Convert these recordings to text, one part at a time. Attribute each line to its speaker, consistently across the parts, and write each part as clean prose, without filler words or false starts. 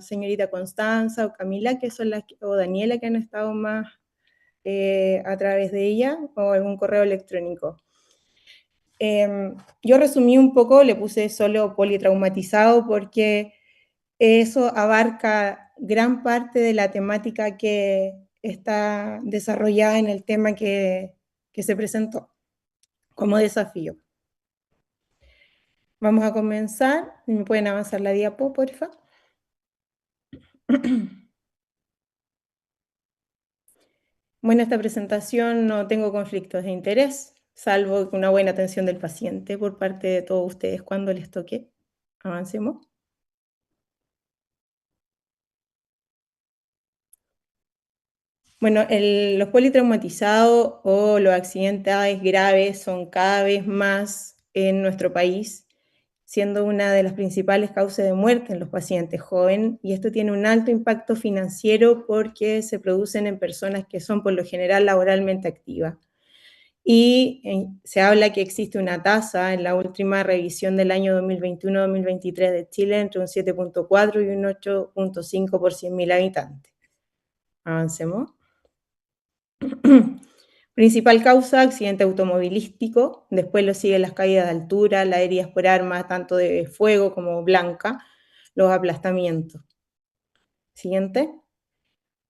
Speaker 1: señorita Constanza o Camila, que son o Daniela, que han estado más a través de ella, o algún correo electrónico. Yo resumí un poco, le puse solo politraumatizado porque eso abarca gran parte de la temática que está desarrollada en el tema que se presentó como desafío. Vamos a comenzar. ¿Me pueden avanzar la diapo, por favor? Bueno, esta presentación no tengo conflictos de interés, salvo una buena atención del paciente por parte de todos ustedes cuando les toque. Avancemos. Bueno, los politraumatizados o los accidentes graves son cada vez más en nuestro país, siendo una de las principales causas de muerte en los pacientes jóvenes, y esto tiene un alto impacto financiero porque se producen en personas que son por lo general laboralmente activas. Y se habla que existe una tasa en la última revisión del año 2021-2023 de Chile entre un 7.4 y un 8.5 por 100.000 habitantes. Avancemos. Principal causa, accidente automovilístico, después lo siguen las caídas de altura, las heridas por armas, tanto de fuego como blanca, los aplastamientos. Siguiente.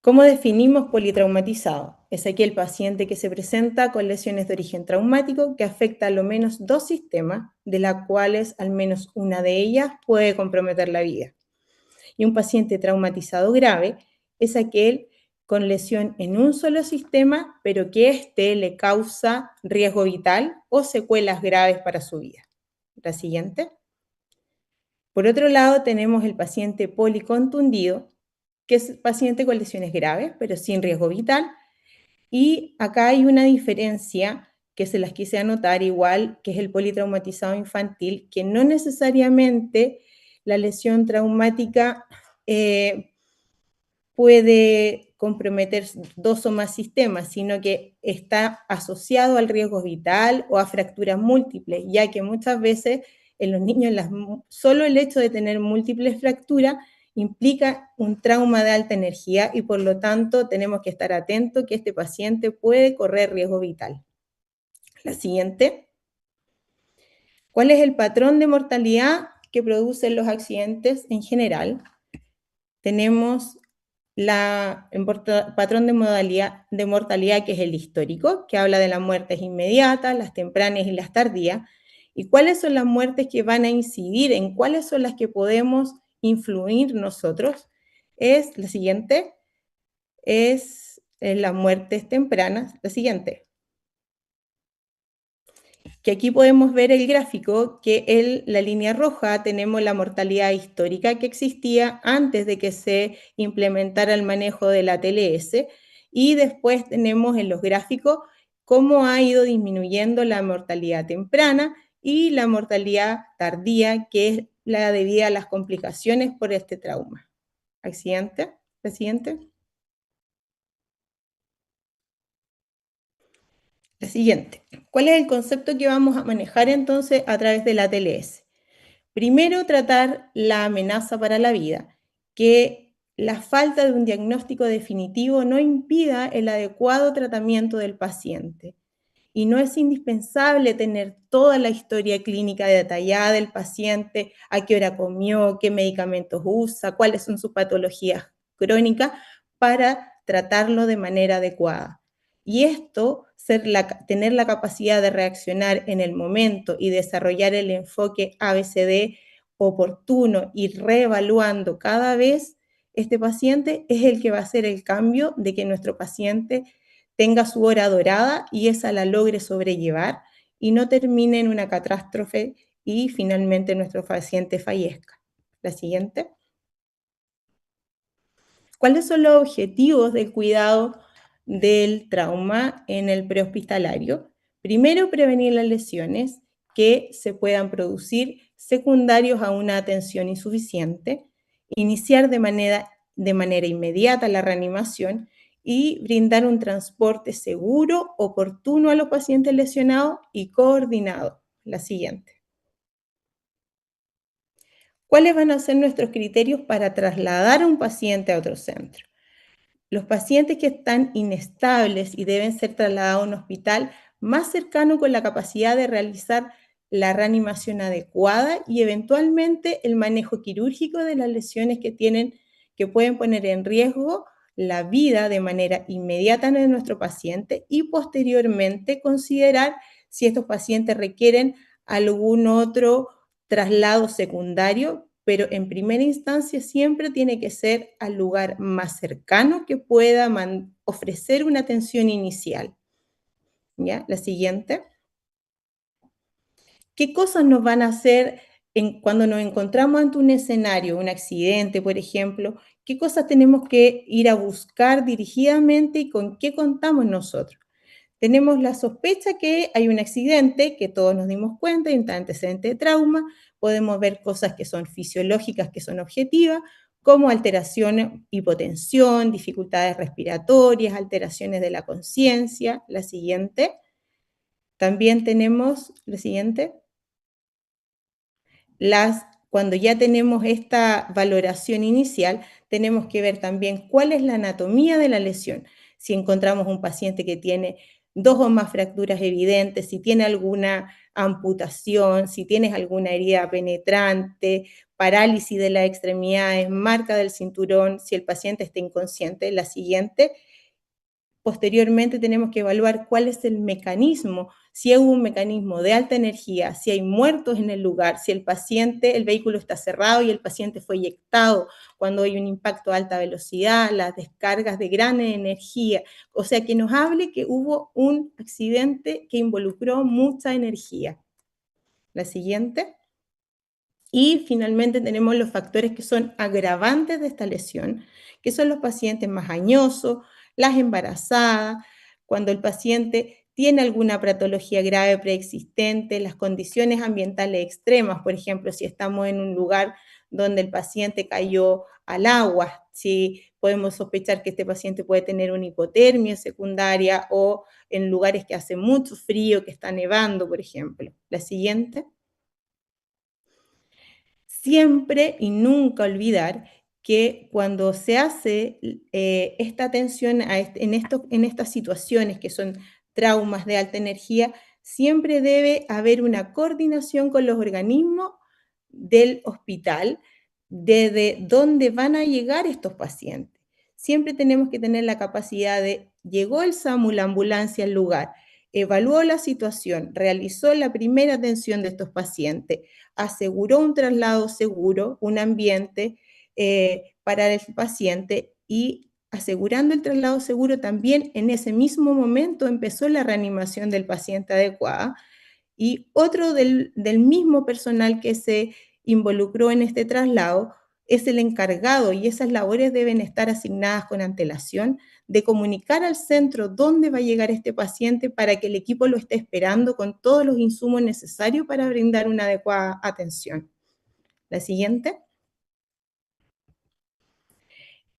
Speaker 1: ¿Cómo definimos politraumatizado? Es aquel paciente que se presenta con lesiones de origen traumático que afecta a lo menos dos sistemas, de las cuales al menos una de ellas puede comprometer la vida. Y un paciente traumatizado grave es aquel con lesión en un solo sistema, pero que éste le causa riesgo vital o secuelas graves para su vida. La siguiente. Por otro lado, tenemos el paciente policontundido, que es paciente con lesiones graves, pero sin riesgo vital. Y acá hay una diferencia que se las quise anotar igual, que es el politraumatizado infantil, que no necesariamente la lesión traumática puede comprometer dos o más sistemas, sino que está asociado al riesgo vital o a fracturas múltiples, ya que muchas veces en los niños solo el hecho de tener múltiples fracturas implica un trauma de alta energía y por lo tanto tenemos que estar atentos que este paciente puede correr riesgo vital. La siguiente. ¿Cuál es el patrón de mortalidad que producen los accidentes en general? Tenemos el patrón de mortalidad que es el histórico, que habla de las muertes inmediatas, las tempranas y las tardías. ¿Y cuáles son las muertes que van a incidir? ¿En cuáles son las que podemos influir nosotros? Es la siguiente, es las muertes tempranas. La siguiente. Que aquí podemos ver el gráfico, que en la línea roja tenemos la mortalidad histórica que existía antes de que se implementara el manejo de la TLS, y después tenemos en los gráficos cómo ha ido disminuyendo la mortalidad temprana y la mortalidad tardía, que es la debida a las complicaciones por este trauma. Accidente. La siguiente. La siguiente. ¿Cuál es el concepto que vamos a manejar entonces a través de la TLS? Primero, tratar la amenaza para la vida, que la falta de un diagnóstico definitivo no impida el adecuado tratamiento del paciente. Y no es indispensable tener toda la historia clínica detallada del paciente, a qué hora comió, qué medicamentos usa, cuáles son sus patologías crónicas, para tratarlo de manera adecuada. Y esto, tener la capacidad de reaccionar en el momento y desarrollar el enfoque ABCD oportuno y reevaluando cada vez este paciente, es el que va a hacer el cambio de que nuestro paciente tenga su hora dorada y esa la logre sobrellevar y no termine en una catástrofe y finalmente nuestro paciente fallezca. La siguiente. ¿Cuáles son los objetivos del cuidado del trauma en el prehospitalario? Primero, prevenir las lesiones que se puedan producir secundarios a una atención insuficiente, iniciar de manera inmediata la reanimación y brindar un transporte seguro, oportuno a los pacientes lesionados y coordinado. La siguiente. ¿Cuáles van a ser nuestros criterios para trasladar a un paciente a otro centro? Los pacientes que están inestables y deben ser trasladados a un hospital más cercano con la capacidad de realizar la reanimación adecuada y eventualmente el manejo quirúrgico de las lesiones que pueden poner en riesgo la vida de manera inmediata de nuestro paciente y posteriormente considerar si estos pacientes requieren algún otro traslado secundario, pero en primera instancia siempre tiene que ser al lugar más cercano que pueda ofrecer una atención inicial. ¿Ya? La siguiente. ¿Qué cosas nos van a hacer cuando nos encontramos ante un escenario, un accidente, por ejemplo? ¿Qué cosas tenemos que ir a buscar dirigidamente y con qué contamos nosotros? Tenemos la sospecha que hay un accidente, que todos nos dimos cuenta, hay un antecedente de trauma, podemos ver cosas que son fisiológicas, que son objetivas, como alteraciones, hipotensión, dificultades respiratorias, alteraciones de la conciencia. La siguiente. También tenemos, la siguiente, cuando ya tenemos esta valoración inicial, tenemos que ver también cuál es la anatomía de la lesión. Si encontramos un paciente que tiene 2 o más fracturas evidentes, si tiene alguna amputación, si tienes alguna herida penetrante, parálisis de las extremidades, marca del cinturón, si el paciente está inconsciente. La siguiente. Posteriormente tenemos que evaluar cuál es el mecanismo, si hubo un mecanismo de alta energía, si hay muertos en el lugar, si el vehículo está cerrado y el paciente fue eyectado, cuando hay un impacto a alta velocidad, las descargas de gran energía, o sea, que nos hable que hubo un accidente que involucró mucha energía. La siguiente. Y finalmente tenemos los factores que son agravantes de esta lesión, que son los pacientes más añosos, las embarazadas, cuando el paciente tiene alguna patología grave preexistente, las condiciones ambientales extremas, por ejemplo, si estamos en un lugar donde el paciente cayó al agua, si podemos sospechar que este paciente puede tener una hipotermia secundaria o en lugares que hace mucho frío, que está nevando, por ejemplo. La siguiente. Siempre y nunca olvidar que cuando se hace esta atención en estas situaciones que son traumas de alta energía, siempre debe haber una coordinación con los organismos del hospital, desde dónde van a llegar estos pacientes. Siempre tenemos que tener la capacidad de, llegó el SAMU, la ambulancia al lugar, evaluó la situación, realizó la primera atención de estos pacientes, aseguró un traslado seguro, un ambiente para el paciente y asegurando el traslado seguro también en ese mismo momento empezó la reanimación del paciente adecuada y otro del mismo personal que se involucró en este traslado es el encargado y esas labores deben estar asignadas con antelación de comunicar al centro dónde va a llegar este paciente para que el equipo lo esté esperando con todos los insumos necesarios para brindar una adecuada atención. La siguiente.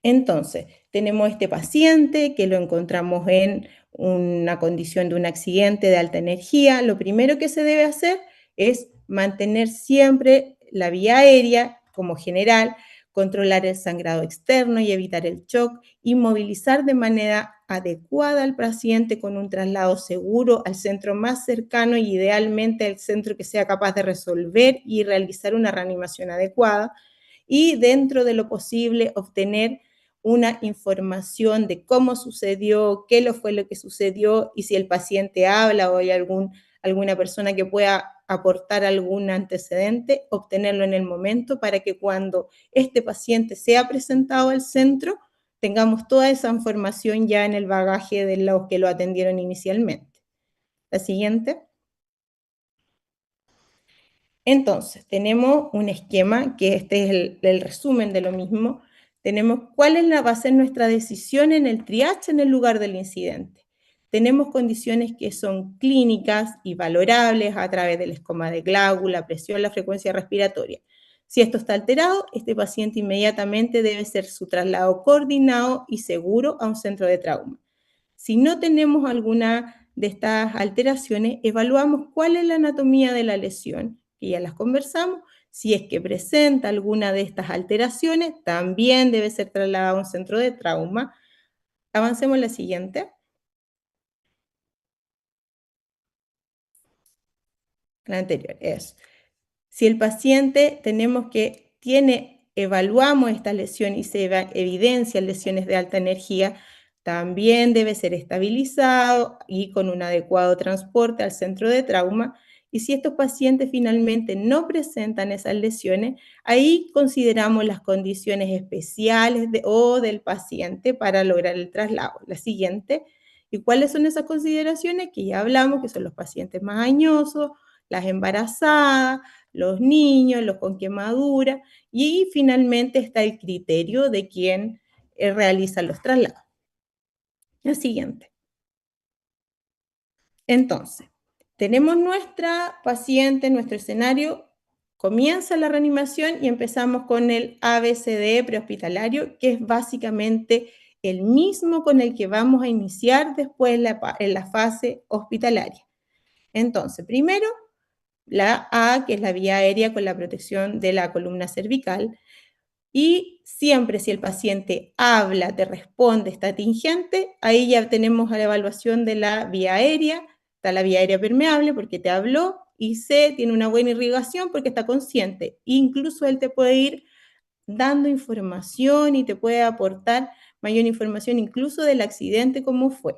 Speaker 1: Entonces, tenemos este paciente que lo encontramos en una condición de un accidente de alta energía. Lo primero que se debe hacer es mantener siempre la vía aérea como general, controlar el sangrado externo y evitar el shock, inmovilizar de manera adecuada al paciente con un traslado seguro al centro más cercano y idealmente al centro que sea capaz de resolver y realizar una reanimación adecuada y dentro de lo posible obtener una información de cómo sucedió, fue lo que sucedió y si el paciente habla o hay alguna persona que pueda aportar algún antecedente, obtenerlo en el momento para que cuando este paciente sea presentado al centro, tengamos toda esa información ya en el bagaje de los que lo atendieron inicialmente. La siguiente. Entonces, tenemos un esquema, que este es el resumen de lo mismo. Tenemos va a ser nuestra decisión en el triage en el lugar del incidente. Tenemos condiciones que son clínicas y valorables a través del escoma de Glasgow, la presión, la frecuencia respiratoria. Si esto está alterado, este paciente inmediatamente debe ser su traslado coordinado y seguro a un centro de trauma. Si no tenemos alguna de estas alteraciones, evaluamos cuál es la anatomía de la lesión, que ya las conversamos, Si es que presenta alguna de estas alteraciones, también debe ser trasladado a un centro de trauma. Avancemos a la siguiente. La anterior, eso. Si el paciente evaluamos esta lesión y se evidencian lesiones de alta energía, también debe ser estabilizado y con un adecuado transporte al centro de trauma. Y si estos pacientes finalmente no presentan esas lesiones, ahí consideramos las condiciones especiales o del paciente para lograr el traslado. La siguiente. ¿Y cuáles son esas consideraciones? Que ya hablamos, que son los pacientes más añosos, las embarazadas, los niños, los con quemadura, y finalmente está el criterio de quien realiza los traslados. La siguiente. Entonces, tenemos nuestra paciente, nuestro escenario, comienza la reanimación y empezamos con el ABCD prehospitalario, que es básicamente el mismo con el que vamos a iniciar después en la fase hospitalaria. Entonces, primero, la A, que es la vía aérea con la protección de la columna cervical, y siempre si el paciente habla, te responde, está tingente, ahí ya tenemos la evaluación de la vía aérea, está la vía aérea permeable porque te habló, y C, tiene una buena irrigación porque está consciente. Incluso él te puede ir dando información y te puede aportar mayor información incluso del accidente, cómo fue.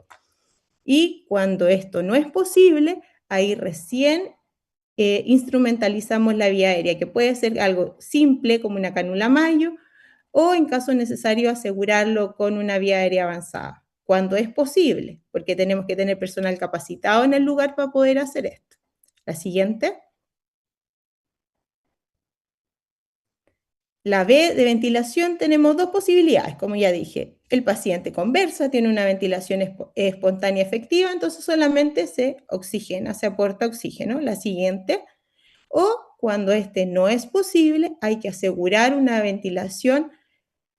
Speaker 1: Y cuando esto no es posible, ahí recién instrumentalizamos la vía aérea, que puede ser algo simple como una cánula mayo, o en caso necesario asegurarlo con una vía aérea avanzada, cuando es posible, porque tenemos que tener personal capacitado en el lugar para poder hacer esto. La siguiente. La B de ventilación tenemos dos posibilidades, como ya dije. El paciente conversa, tiene una ventilación espontánea efectiva, entonces solamente se oxigena, se aporta oxígeno. La siguiente. O cuando este no es posible, hay que asegurar una ventilación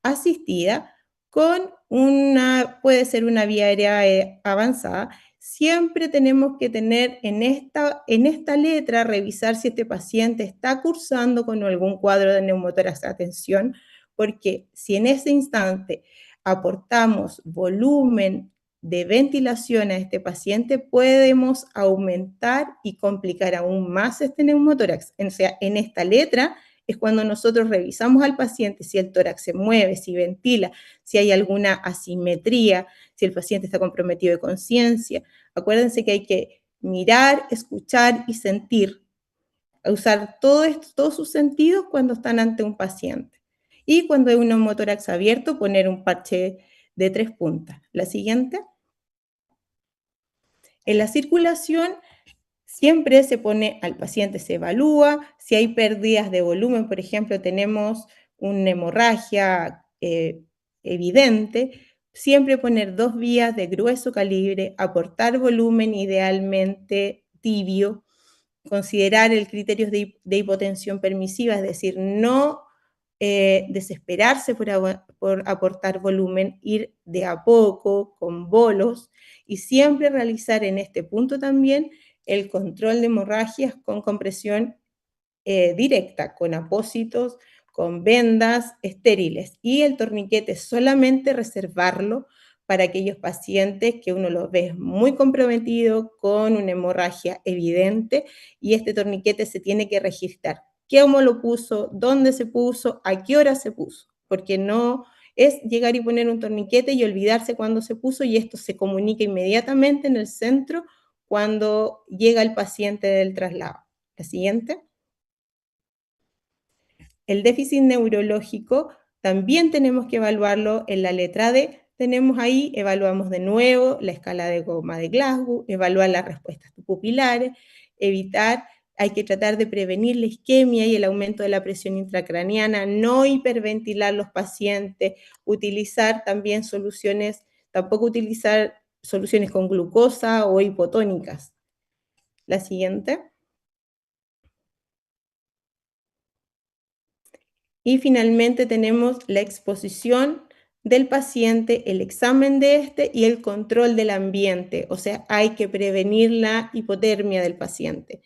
Speaker 1: asistida con puede ser una vía aérea avanzada. Siempre tenemos que tener en esta letra, revisar si este paciente está cursando con algún cuadro de neumotórax. Atención, porque si en ese instante aportamos volumen de ventilación a este paciente, podemos aumentar y complicar aún más este neumotórax. O sea, en esta letra es cuando nosotros revisamos al paciente si el tórax se mueve, si ventila, si hay alguna asimetría, si el paciente está comprometido de conciencia. Acuérdense que hay que mirar, escuchar y sentir, usar todos sus sentidos cuando están ante un paciente. Y cuando hay un neumotórax abierto, poner un parche de 3 puntas. La siguiente. En la circulación, siempre se pone al paciente, se evalúa. Si hay pérdidas de volumen, por ejemplo, tenemos una hemorragia evidente, siempre poner 2 vías de grueso calibre, aportar volumen idealmente tibio, considerar el criterio de hipotensión permisiva, es decir, no desesperarse por aportar volumen, ir de a poco, con bolos, y siempre realizar en este punto también el control de hemorragias con compresión directa, con apósitos, con vendas estériles. Y el torniquete solamente reservarlo para aquellos pacientes que uno los ve muy comprometido, con una hemorragia evidente, y este torniquete se tiene que registrar. ¿Cómo lo puso? ¿Dónde se puso? ¿A qué hora se puso? Porque no es llegar y poner un torniquete y olvidarse cuándo se puso, y esto se comunica inmediatamente en el centro cuando llega el paciente del traslado. La siguiente. El déficit neurológico también tenemos que evaluarlo en la letra D. Tenemos ahí, evaluamos de nuevo la escala de Goma de Glasgow, evaluar las respuestas pupilares, hay que tratar de prevenir la isquemia y el aumento de la presión intracraneana, no hiperventilar los pacientes, tampoco utilizar soluciones con glucosa o hipotónicas. La siguiente. Y finalmente tenemos la exposición del paciente, el examen de este y el control del ambiente. O sea, hay que prevenir la hipotermia del paciente.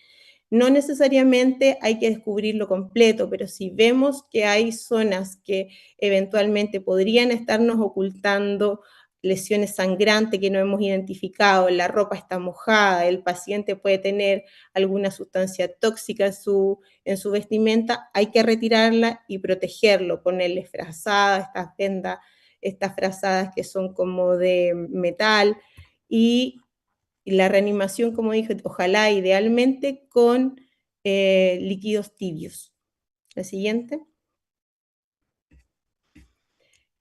Speaker 1: No necesariamente hay que descubrirlo completo, pero si vemos que hay zonas que eventualmente podrían estarnos ocultando lesiones sangrantes que no hemos identificado, la ropa está mojada, el paciente puede tener alguna sustancia tóxica en su vestimenta, hay que retirarla y protegerlo, ponerle frazadas, estas vendas, estas frazadas que son como de metal, y la reanimación, como dije, ojalá idealmente con líquidos tibios. La siguiente.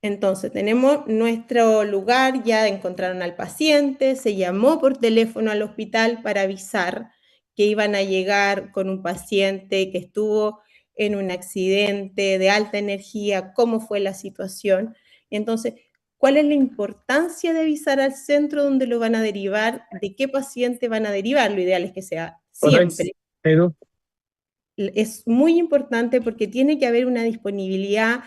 Speaker 1: Entonces, tenemos nuestro lugar, ya encontraron al paciente, se llamó por teléfono al hospital para avisar que iban a llegar con un paciente que estuvo en un accidente de alta energía, cómo fue la situación. Entonces, ¿cuál es la importancia de avisar al centro donde lo van a derivar? ¿De qué paciente van a derivar? Lo ideal es que sea siempre. Es muy importante porque tiene que haber una disponibilidad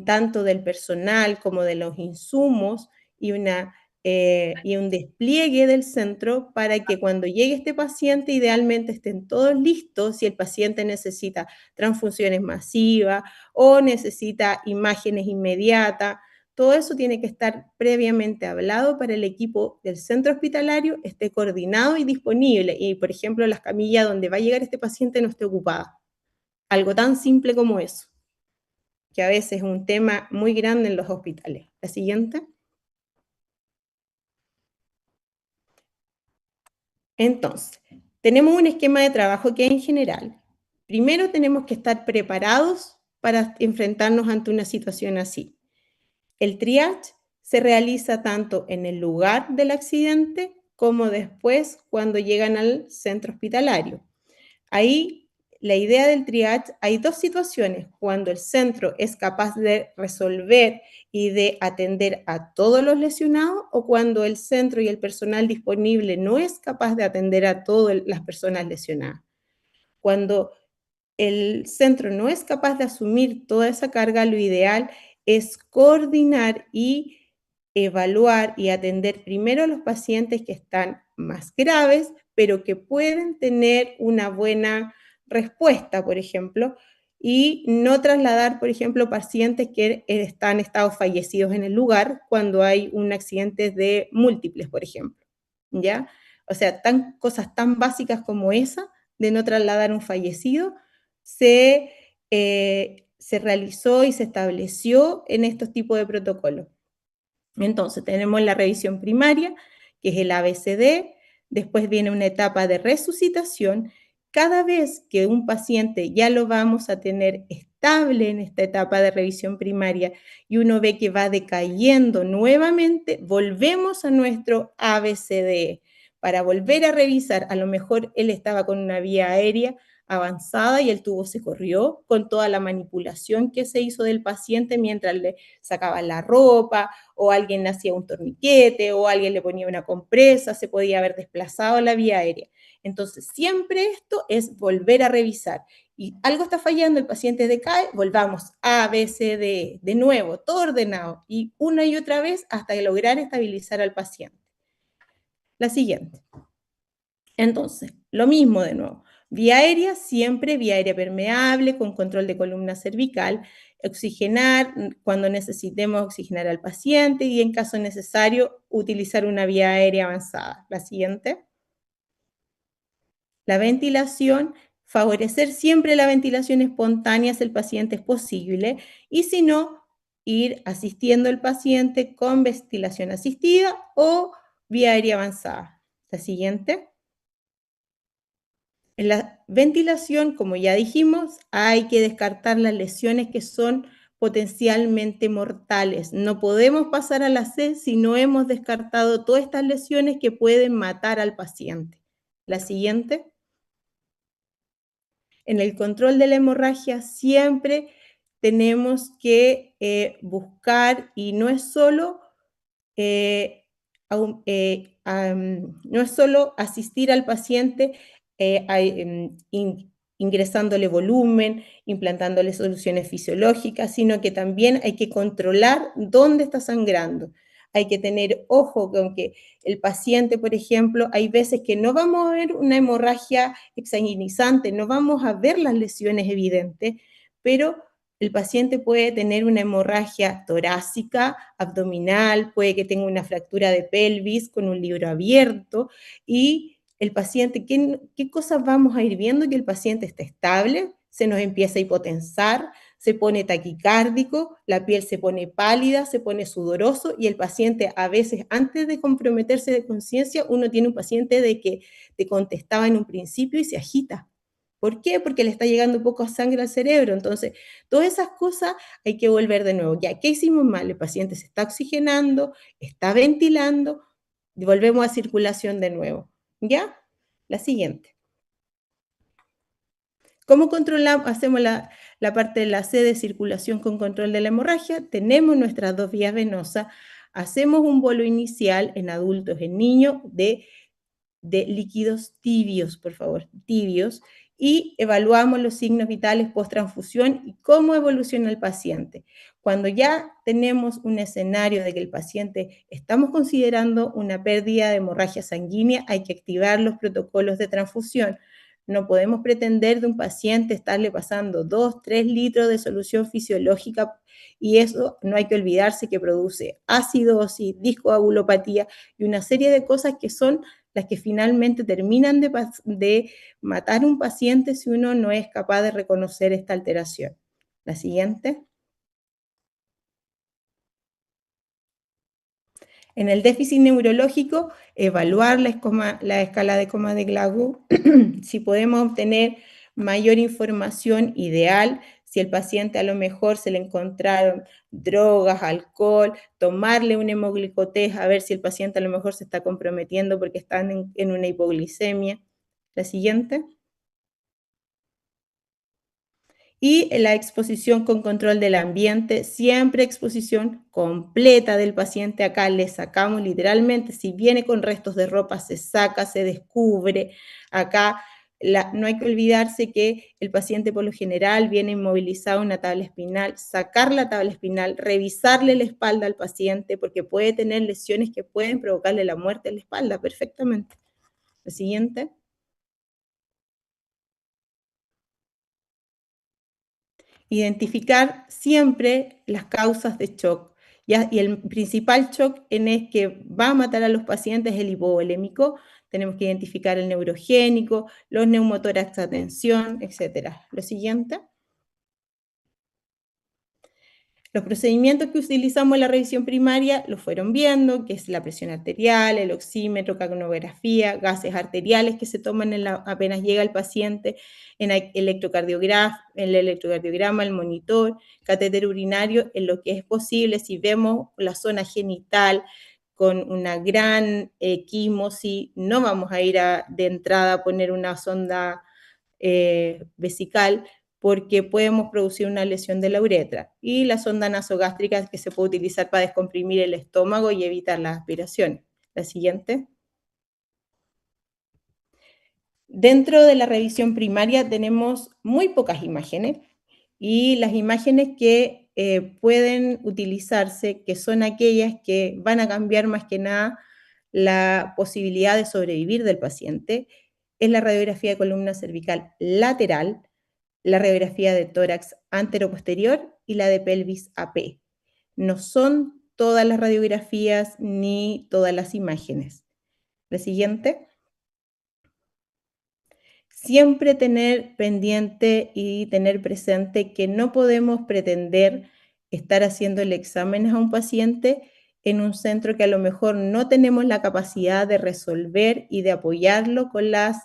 Speaker 1: tanto del personal como de los insumos y un despliegue del centro para que cuando llegue este paciente idealmente estén todos listos si el paciente necesita transfusiones masivas o necesita imágenes inmediatas. Todo eso tiene que estar previamente hablado para el equipo del centro hospitalario esté coordinado y disponible. Y, por ejemplo, las camillas donde va a llegar este paciente no esté ocupada. Algo tan simple como eso, que a veces es un tema muy grande en los hospitales. La siguiente. Entonces, tenemos un esquema de trabajo que en general, primero tenemos que estar preparados para enfrentarnos ante una situación así. El triage se realiza tanto en el lugar del accidente como después cuando llegan al centro hospitalario. Ahí la idea del triage, hay dos situaciones, cuando el centro es capaz de resolver y de atender a todos los lesionados o cuando el centro y el personal disponible no es capaz de atender a todas las personas lesionadas. Cuando el centro no es capaz de asumir toda esa carga, lo ideal es coordinar y evaluar y atender primero a los pacientes que están más graves, pero que pueden tener una buena respuesta, por ejemplo, y no trasladar, por ejemplo, pacientes que están en estados fallecidos en el lugar cuando hay un accidente de múltiples, por ejemplo, ¿ya? O sea, cosas tan básicas como esa, de no trasladar un fallecido, se realizó y se estableció en estos tipos de protocolos. Entonces, tenemos la revisión primaria, que es el ABCD, después viene una etapa de resucitación. Cada vez que un paciente ya lo vamos a tener estable en esta etapa de revisión primaria y uno ve que va decayendo nuevamente, volvemos a nuestro ABCD para volver a revisar. A lo mejor él estaba con una vía aérea avanzada y el tubo se corrió con toda la manipulación que se hizo del paciente mientras le sacaban la ropa o alguien le hacía un torniquete o alguien le ponía una compresa, se podía haber desplazado la vía aérea. Entonces, siempre esto es volver a revisar. Y algo está fallando, el paciente decae, volvamos A, B, C, D, de nuevo, todo ordenado, y una y otra vez hasta lograr estabilizar al paciente. La siguiente. Entonces, lo mismo de nuevo. Vía aérea, siempre vía aérea permeable, con control de columna cervical, oxigenar cuando necesitemos oxigenar al paciente y en caso necesario utilizar una vía aérea avanzada. La siguiente. La ventilación, favorecer siempre la ventilación espontánea si el paciente es posible y si no, ir asistiendo al paciente con ventilación asistida o vía aérea avanzada. La siguiente. En la ventilación, como ya dijimos, hay que descartar las lesiones que son potencialmente mortales. No podemos pasar a la C si no hemos descartado todas estas lesiones que pueden matar al paciente. La siguiente. En el control de la hemorragia siempre tenemos que buscar, y no es solo no es solo asistir al paciente ingresándole volumen, implantándole soluciones fisiológicas, sino que también hay que controlar dónde está sangrando. Hay que tener ojo con que el paciente, por ejemplo, hay veces que no vamos a ver una hemorragia exsanguinizante, no vamos a ver las lesiones evidentes, pero el paciente puede tener una hemorragia torácica, abdominal, puede que tenga una fractura de pelvis con un libro abierto y el paciente, ¿qué cosas vamos a ir viendo? Que el paciente está estable, se nos empieza a hipotensar, se pone taquicárdico, la piel se pone pálida, se pone sudoroso y el paciente a veces antes de comprometerse de conciencia, uno tiene un paciente de que te contestaba en un principio y se agita. ¿Por qué? Porque le está llegando poco sangre al cerebro. Entonces, todas esas cosas hay que volver de nuevo. Ya, ¿qué hicimos mal? El paciente se está oxigenando, está ventilando, volvemos a circulación de nuevo. ¿Ya? La siguiente. ¿Cómo controlamos? Hacemos la parte de la C de circulación con control de la hemorragia. Tenemos nuestras dos vías venosas. Hacemos un bolo inicial en adultos, en niños, de líquidos tibios, por favor, tibios, y evaluamos los signos vitales post-transfusión y cómo evoluciona el paciente. Cuando ya tenemos un escenario de que el paciente estamos considerando una pérdida de hemorragia sanguínea, hay que activar los protocolos de transfusión. No podemos pretender de un paciente estarle pasando 2, 3 litros de solución fisiológica y eso no hay que olvidarse que produce acidosis, discoagulopatía y una serie de cosas que son las que finalmente terminan de matar a un paciente si uno no es capaz de reconocer esta alteración. La siguiente. En el déficit neurológico, evaluar la escala de coma de Glasgow, si podemos obtener mayor información ideal, si el paciente a lo mejor se le encontraron drogas, alcohol, tomarle un hemoglicotest a ver si el paciente a lo mejor se está comprometiendo porque está en una hipoglicemia. La siguiente. Y la exposición con control del ambiente, siempre exposición completa del paciente. Acá le sacamos literalmente, si viene con restos de ropa, se saca, se descubre. Acá no hay que olvidarse que el paciente por lo general viene inmovilizado en una tabla espinal, sacar la tabla espinal, revisarle la espalda al paciente porque puede tener lesiones que pueden provocarle la muerte en la espalda perfectamente. La siguiente. Identificar siempre las causas de shock. Y el principal shock es que va a matar a los pacientes es el hipovolémico. Tenemos que identificar el neurogénico, los neumotórax a tensión, etc. Lo siguiente. Los procedimientos que utilizamos en la revisión primaria los fueron viendo, que es la presión arterial, el oxímetro, capnografía, gases arteriales que se toman apenas llega el paciente, en el electrocardiograma, el monitor, catéter urinario, en lo que es posible, si vemos la zona genital con una gran equimosis, no vamos a ir de entrada a poner una sonda vesical, porque podemos producir una lesión de la uretra. Y la sonda nasogástrica que se puede utilizar para descomprimir el estómago y evitar las aspiraciones. La siguiente. Dentro de la revisión primaria tenemos muy pocas imágenes y las imágenes que pueden utilizarse, que son aquellas que van a cambiar más que nada la posibilidad de sobrevivir del paciente, es la radiografía de columna cervical lateral, la radiografía de tórax anteroposterior y la de pelvis AP. No son todas las radiografías ni todas las imágenes. La siguiente. Siempre tener pendiente y tener presente que no podemos pretender estar haciendo el examen a un paciente en un centro que a lo mejor no tenemos la capacidad de resolver y de apoyarlo con las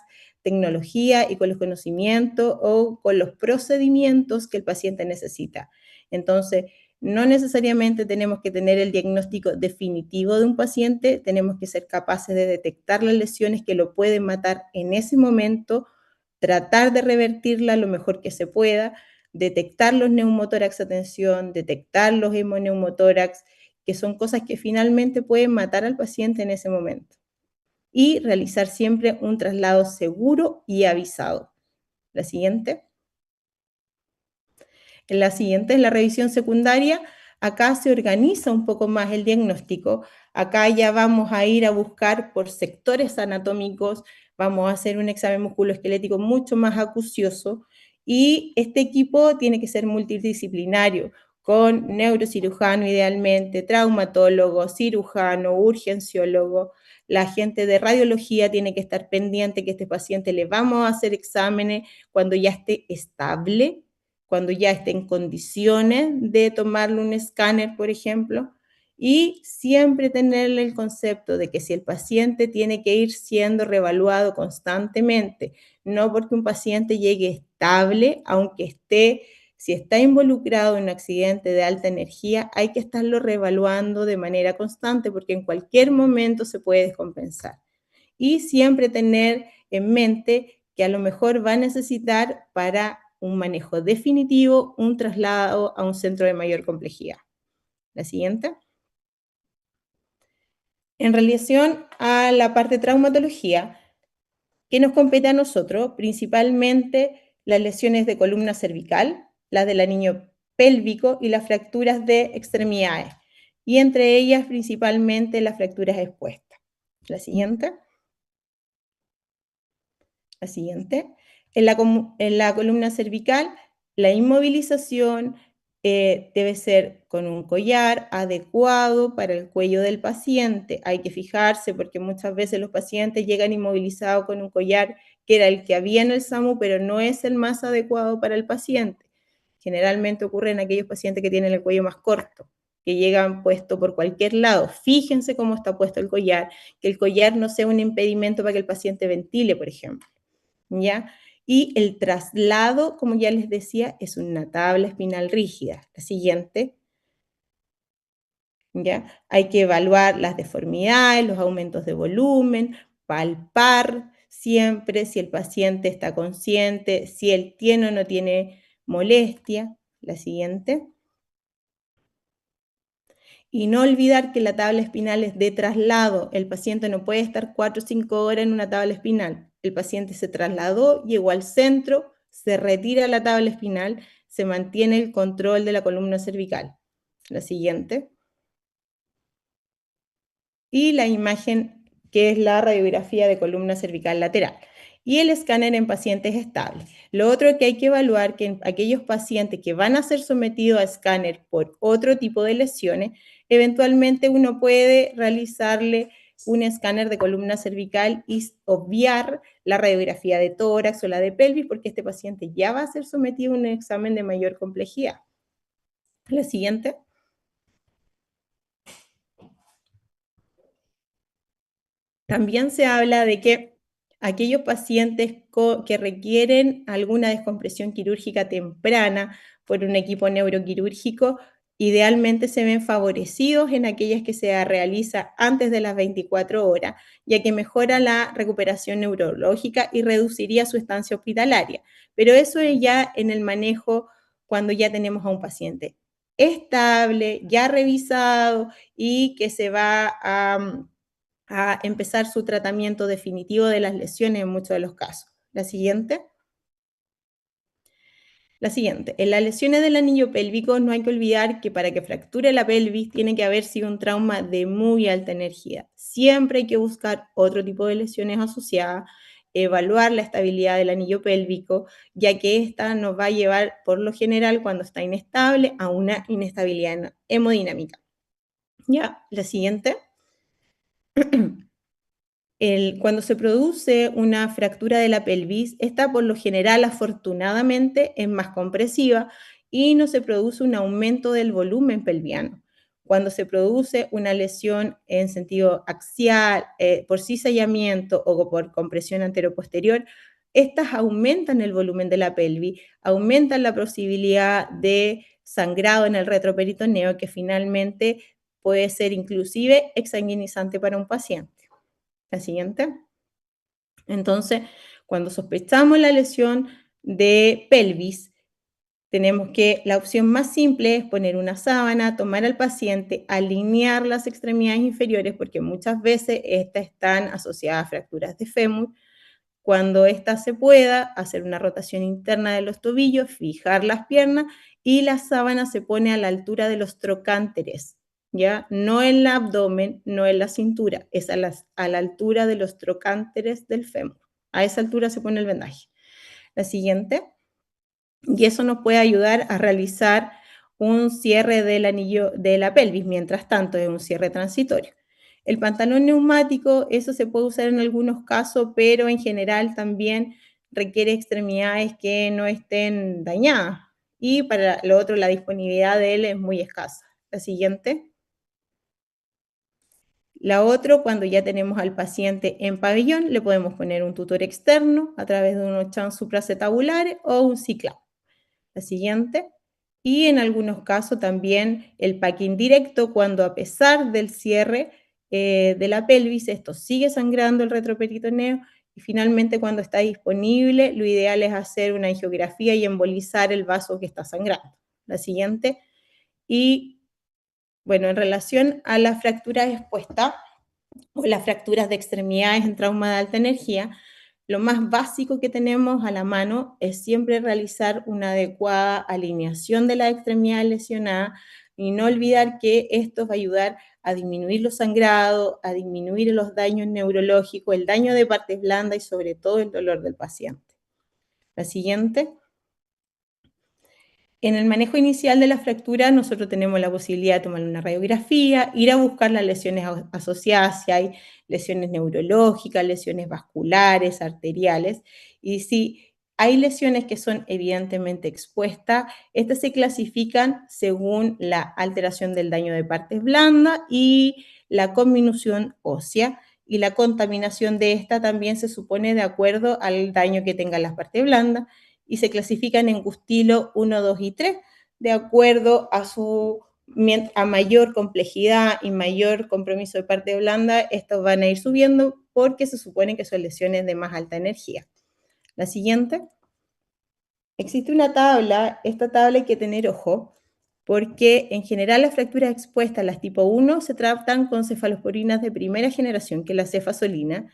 Speaker 1: tecnologías y con los conocimientos o con los procedimientos que el paciente necesita. Entonces, no necesariamente tenemos que tener el diagnóstico definitivo de un paciente, tenemos que ser capaces de detectar las lesiones que lo pueden matar en ese momento, tratar de revertirla lo mejor que se pueda, detectar los neumotórax a tensión, detectar los hemoneumotórax, que son cosas que finalmente pueden matar al paciente en ese momento. Y realizar siempre un traslado seguro y avisado. La siguiente. En la siguiente es la revisión secundaria. acá se organiza un poco más el diagnóstico. Acá ya vamos a ir a buscar por sectores anatómicos, vamos a hacer un examen musculoesquelético mucho más acucioso y este equipo tiene que ser multidisciplinario, con neurocirujano idealmente, traumatólogo, cirujano, urgenciólogo. La gente de radiología tiene que estar pendiente que este paciente le vamos a hacer exámenes cuando ya esté estable, cuando ya esté en condiciones de tomarle un escáner, por ejemplo, y siempre tenerle el concepto de que si el paciente tiene que ir siendo reevaluado constantemente, no porque un paciente llegue estable, aunque esté, si está involucrado en un accidente de alta energía, hay que estarlo reevaluando de manera constante porque en cualquier momento se puede descompensar. Y siempre tener en mente que a lo mejor va a necesitar para un manejo definitivo un traslado a un centro de mayor complejidad. La siguiente. En relación a la parte de traumatología, ¿qué nos compete a nosotros? Principalmente las lesiones de columna cervical, las del anillo pélvico y las fracturas de extremidades. Y entre ellas principalmente las fracturas expuestas. La siguiente. La siguiente. En la columna cervical, la inmovilización debe ser con un collar adecuado para el cuello del paciente. Hay que fijarse porque muchas veces los pacientes llegan inmovilizados con un collar que era el que había en el SAMU, pero no es el más adecuado para el paciente. Generalmente ocurre en aquellos pacientes que tienen el cuello más corto, que llegan puesto por cualquier lado. Fíjense cómo está puesto el collar, que el collar no sea un impedimento para que el paciente ventile, por ejemplo. ¿Ya? Y el traslado, como ya les decía, es una tabla espinal rígida. La siguiente, ¿ya? Hay que evaluar las deformidades, los aumentos de volumen, palpar siempre si el paciente está consciente, si él tiene o no tiene molestia. La siguiente. Y no olvidar que la tabla espinal es de traslado. El paciente no puede estar 4 o 5 horas en una tabla espinal. El paciente se trasladó, llegó al centro, se retira la tabla espinal, se mantiene el control de la columna cervical. La siguiente. Y la imagen que es la radiografía de columna cervical lateral. Y el escáner en pacientes estables. Lo otro que hay que evaluar que en aquellos pacientes que van a ser sometidos a escáner por otro tipo de lesiones, eventualmente uno puede realizarle un escáner de columna cervical y obviar la radiografía de tórax o la de pelvis porque este paciente ya va a ser sometido a un examen de mayor complejidad. La siguiente. También se habla de que aquellos pacientes que requieren alguna descompresión quirúrgica temprana por un equipo neuroquirúrgico, idealmente se ven favorecidos en aquellas que se realiza antes de las 24 horas, ya que mejora la recuperación neurológica y reduciría su estancia hospitalaria. Pero eso es ya en el manejo cuando ya tenemos a un paciente estable, ya revisado y que se va a empezar su tratamiento definitivo de las lesiones en muchos de los casos. La siguiente. La siguiente, en las lesiones del anillo pélvico no hay que olvidar que para que fracture la pelvis tiene que haber sido un trauma de muy alta energía. Siempre hay que buscar otro tipo de lesiones asociadas, evaluar la estabilidad del anillo pélvico, ya que esta nos va a llevar por lo general cuando está inestable a una inestabilidad hemodinámica. Ya, la siguiente. Cuando se produce una fractura de la pelvis, esta por lo general, afortunadamente, es más compresiva y no se produce un aumento del volumen pelviano. Cuando se produce una lesión en sentido axial, por cizallamiento o por compresión anteroposterior, estas aumentan el volumen de la pelvis, aumentan la posibilidad de sangrado en el retroperitoneo, que finalmente puede ser inclusive exsanguinizante para un paciente. La siguiente. Entonces, cuando sospechamos la lesión de pelvis, tenemos que la opción más simple es poner una sábana, tomar al paciente, alinear las extremidades inferiores, porque muchas veces estas están asociadas a fracturas de fémur, Cuando ésta se pueda, hacer una rotación interna de los tobillos, fijar las piernas y la sábana se pone a la altura de los trocánteres, ¿ya? No en el abdomen, no en la cintura, es a la altura de los trocánteres del fémur. A esa altura se pone el vendaje. La siguiente. Y eso nos puede ayudar a realizar un cierre del anillo de la pelvis, mientras tanto es un cierre transitorio. El pantalón neumático, eso se puede usar en algunos casos, pero en general también requiere extremidades que no estén dañadas. Y para lo otro, la disponibilidad de él es muy escasa. La siguiente. La otra, cuando ya tenemos al paciente en pabellón, le podemos poner un tutor externo a través de unos chances supracetabulares o un ciclado. La siguiente. Y en algunos casos también el packing directo, cuando a pesar del cierre de la pelvis, esto sigue sangrando el retroperitoneo y finalmente cuando está disponible, lo ideal es hacer una angiografía y embolizar el vaso que está sangrando. La siguiente. Y bueno, en relación a la fractura expuesta o las fracturas de extremidades en trauma de alta energía, lo más básico que tenemos a la mano es siempre realizar una adecuada alineación de la extremidad lesionada y no olvidar que esto va a ayudar a disminuir los sangrados, a disminuir los daños neurológicos, el daño de partes blandas y sobre todo el dolor del paciente. La siguiente. En el manejo inicial de la fractura, nosotros tenemos la posibilidad de tomar una radiografía, ir a buscar las lesiones asociadas, si hay lesiones neurológicas, lesiones vasculares, arteriales, y si hay lesiones que son evidentemente expuestas, estas se clasifican según la alteración del daño de partes blandas y la conminución ósea, y la contaminación de esta también se supone de acuerdo al daño que tengan las partes blandas, y se clasifican en Gustilo 1, 2 y 3, de acuerdo a mayor complejidad y mayor compromiso de parte blanda, estos van a ir subiendo porque se supone que son lesiones de más alta energía. La siguiente. Existe una tabla, esta tabla hay que tener ojo, porque en general las fracturas expuestas, las tipo 1, se tratan con cefalosporinas de primera generación, que es la cefasolina.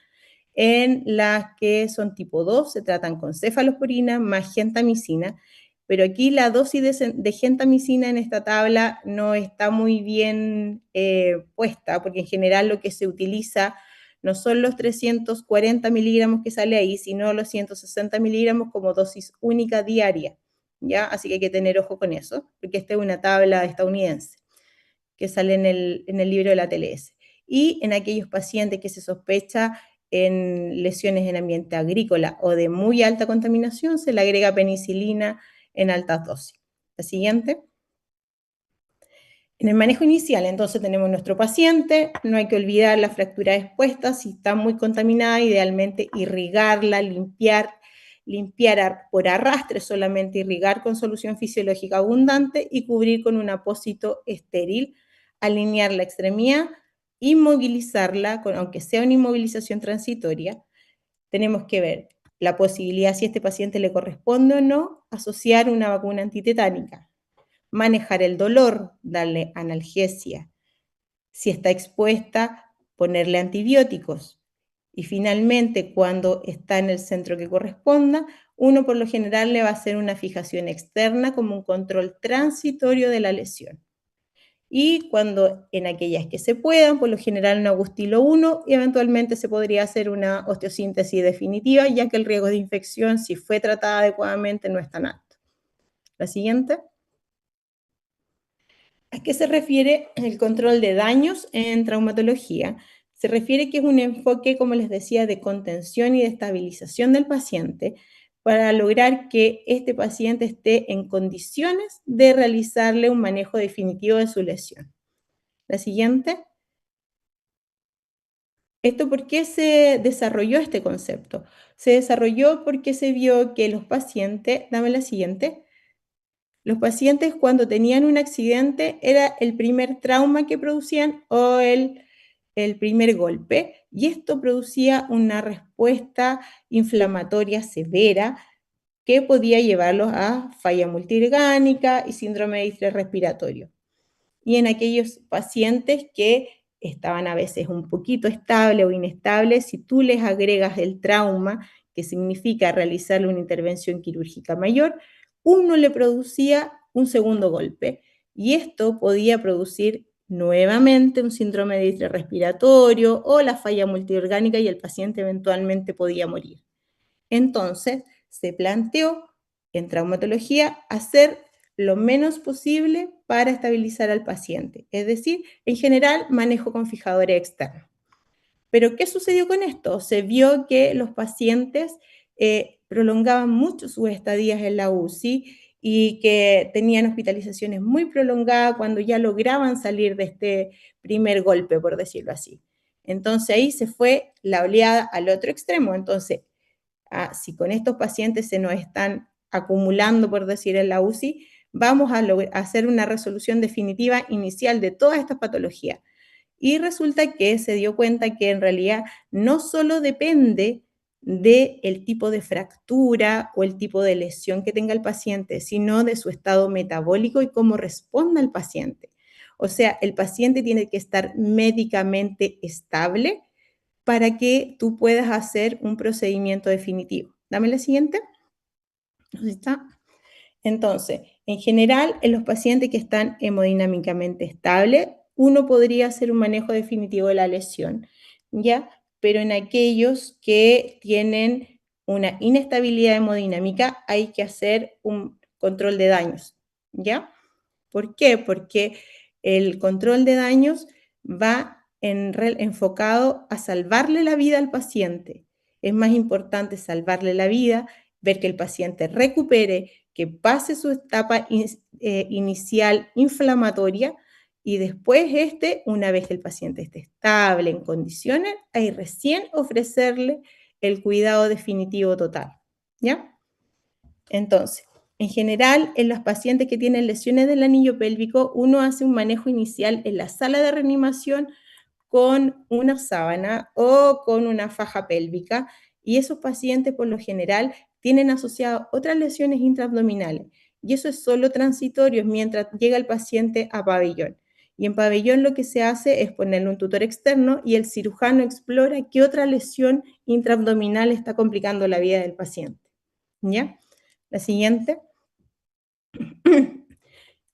Speaker 1: En las que son tipo 2 se tratan con cefalosporina más gentamicina, pero aquí la dosis de gentamicina en esta tabla no está muy bien puesta, porque en general lo que se utiliza no son los 340 miligramos que sale ahí, sino los 160 miligramos como dosis única diaria, ¿ya? Así que hay que tener ojo con eso, porque esta es una tabla estadounidense que sale en el libro de la TLS. Y en aquellos pacientes que se sospecha en lesiones en ambiente agrícola o de muy alta contaminación, se le agrega penicilina en altas dosis. La siguiente. En el manejo inicial, entonces tenemos nuestro paciente, no hay que olvidar la fractura expuesta, si está muy contaminada, idealmente irrigarla, limpiar por arrastre, solamente irrigar con solución fisiológica abundante y cubrir con un apósito estéril, alinear la extremidad, inmovilizarla, aunque sea una inmovilización transitoria. Tenemos que ver la posibilidad, si a este paciente le corresponde o no, asociar una vacuna antitetánica, manejar el dolor, darle analgesia. Si está expuesta, ponerle antibióticos. Y finalmente, cuando está en el centro que corresponda, uno por lo general le va a hacer una fijación externa como un control transitorio de la lesión. Y cuando en aquellas que se puedan, por lo general un Agustilo 1 y eventualmente se podría hacer una osteosíntesis definitiva, ya que el riesgo de infección, si fue tratada adecuadamente, no es tan alto. La siguiente. ¿A qué se refiere el control de daños en traumatología? Se refiere que es un enfoque, como les decía, de contención y de estabilización del paciente para lograr que este paciente esté en condiciones de realizarle un manejo definitivo de su lesión. La siguiente. ¿Esto por qué se desarrolló este concepto? Se desarrolló porque se vio que los pacientes, dame la siguiente, los pacientes cuando tenían un accidente era el primer trauma que producían o el primer golpe, y esto producía una respuesta inflamatoria severa que podía llevarlos a falla multiorgánica y síndrome de distrés respiratorio. Y en aquellos pacientes que estaban a veces un poquito estables o inestables, si tú les agregas el trauma, que significa realizarle una intervención quirúrgica mayor, uno le producía un segundo golpe. Y esto podía producir nuevamente un síndrome de distrés respiratorio o la falla multiorgánica y el paciente eventualmente podía morir. Entonces, se planteó en traumatología hacer lo menos posible para estabilizar al paciente, es decir, en general, manejo con fijadores externos. Pero, ¿qué sucedió con esto? Se vio que los pacientes prolongaban mucho sus estadías en la UCI y que tenían hospitalizaciones muy prolongadas cuando ya lograban salir de este primer golpe, por decirlo así. Entonces ahí se fue la oleada al otro extremo. Entonces, si con estos pacientes se nos están acumulando, por decir, en la UCI, vamos a hacer una resolución definitiva inicial de todas estas patologías. Y resulta que se dio cuenta que en realidad no solo depende del tipo de fractura o el tipo de lesión que tenga el paciente, sino de su estado metabólico y cómo responda el paciente. O sea, el paciente tiene que estar médicamente estable para que tú puedas hacer un procedimiento definitivo. Dame la siguiente. ¿Dónde está? Entonces, en general, en los pacientes que están hemodinámicamente estables, uno podría hacer un manejo definitivo de la lesión, ¿ya? Pero en aquellos que tienen una inestabilidad hemodinámica, hay que hacer un control de daños, ¿ya? ¿Por qué? Porque el control de daños va enfocado a salvarle la vida al paciente. Es más importante salvarle la vida, ver que el paciente recupere, que pase su etapa inicial inflamatoria y después una vez que el paciente esté estable, en condiciones, ahí recién ofrecerle el cuidado definitivo total, ¿ya? Entonces, en general, en los pacientes que tienen lesiones del anillo pélvico, uno hace un manejo inicial en la sala de reanimación con una sábana o con una faja pélvica, y esos pacientes por lo general tienen asociadas otras lesiones intraabdominales, y eso es solo transitorio mientras llega el paciente a pabellón. Y en pabellón lo que se hace es ponerle un tutor externo y el cirujano explora qué otra lesión intraabdominal está complicando la vida del paciente. ¿Ya? La siguiente.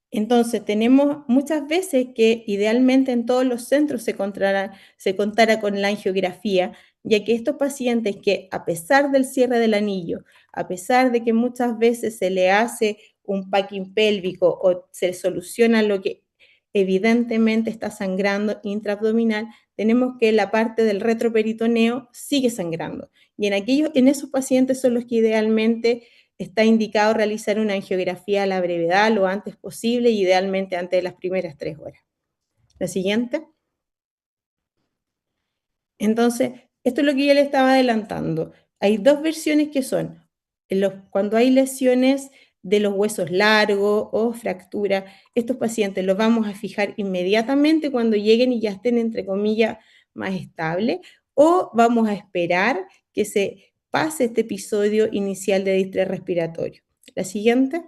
Speaker 1: Entonces, tenemos muchas veces que idealmente en todos los centros se contara con la angiografía, ya que estos pacientes que a pesar del cierre del anillo, a pesar de que muchas veces se le hace un packing pélvico o se soluciona lo que evidentemente está sangrando intraabdominal, tenemos que la parte del retroperitoneo sigue sangrando. Y en esos pacientes son los que idealmente está indicado realizar una angiografía a la brevedad lo antes posible, idealmente antes de las primeras 3 horas. La siguiente. Entonces, esto es lo que yo le estaba adelantando. Hay dos versiones que son cuando hay lesiones de los huesos largos o fractura, estos pacientes los vamos a fijar inmediatamente cuando lleguen y ya estén, entre comillas, más estables, o vamos a esperar que se pase este episodio inicial de distrés respiratorio. La siguiente.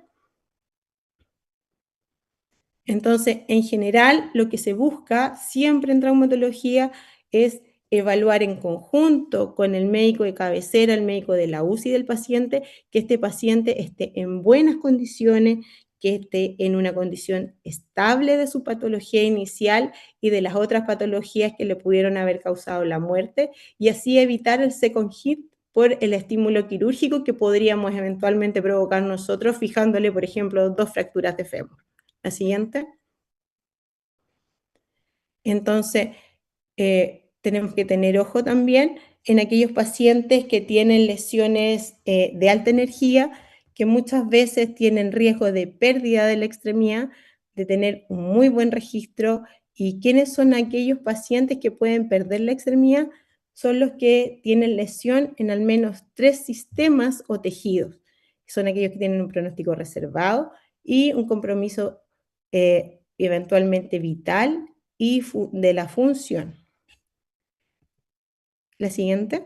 Speaker 1: Entonces, en general, lo que se busca siempre en traumatología es evaluar en conjunto con el médico de cabecera, el médico de la UCI del paciente, que este paciente esté en buenas condiciones, que esté en una condición estable de su patología inicial y de las otras patologías que le pudieron haber causado la muerte, y así evitar el second hit por el estímulo quirúrgico que podríamos eventualmente provocar nosotros fijándole, por ejemplo, 2 fracturas de fémur. La siguiente. Entonces, tenemos que tener ojo también en aquellos pacientes que tienen lesiones de alta energía, que muchas veces tienen riesgo de pérdida de la extremidad, de tener un muy buen registro. ¿Y quiénes son aquellos pacientes que pueden perder la extremidad? Son los que tienen lesión en al menos 3 sistemas o tejidos. Son aquellos que tienen un pronóstico reservado y un compromiso eventualmente vital y de la función. La siguiente.